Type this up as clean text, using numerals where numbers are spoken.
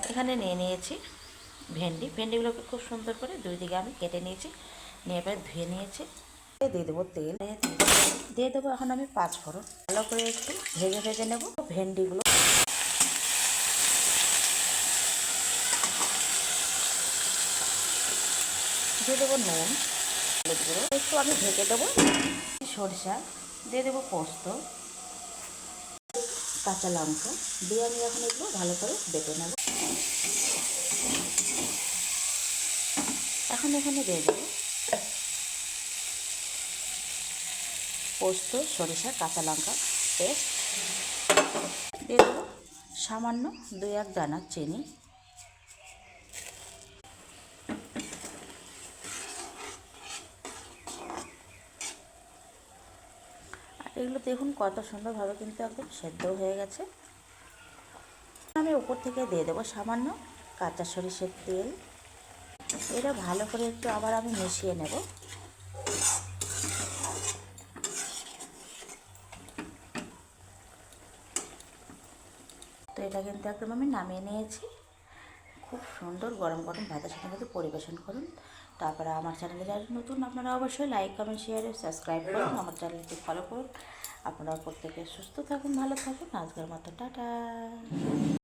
এখানে নিয়ে নিয়েছি ভেন্ডিগুলোকে খুব সুন্দর করে দুই দিকে আমি কেটে নিয়েছি, নিয়ে এবার ধুয়ে নিয়েছি। দিয়ে দেবো তেল, দিয়ে দেবো এখন আমি 5 ফোড়ন। ভালো করে একটু ভেজে ভেজে নেব ভেন্ডিগুলো। দিয়ে দেবো নুন, হলুদ গুঁড়ো, একটু আমি ঢেকে দেবো। সরষা দিয়ে দেবো, পোস্ত, কাঁচা লঙ্কা দিয়ে আমি এখন এগুলো ভালো করে বেটে নেব। এখন এখানে দিয়ে দেবো পোস্ত, সরিষা, কাঁচা লঙ্কা পেস্ট, দিয়ে দেবো সামান্য 2-1 দানা চিনি, আর এগুলো দেখুন কত সুন্দরভাবে কিন্তু একদম সেদ্ধ হয়ে গেছে। আমি উপর থেকে দিয়ে দেবো সামান্য কাঁচা সরিষার তেল। এটা ভালো করে একটু আবার আমি মিশিয়ে নেব। তো এটা কিন্তু একদম আমি নামিয়ে নিয়েছি। খুব সুন্দর গরম গরম ভাতের সাথে কিন্তু পরিবেশন করুন। তারপরে আমার চ্যানেলে যারা নতুন, আপনারা অবশ্যই লাইক, কমেন্ট, শেয়ার, সাবস্ক্রাইব করুন, আমার চ্যানেলটি ফলো করুন। আপনারা প্রত্যেকে সুস্থ থাকুন, ভালো থাকুন। আজকের মতো টাটা।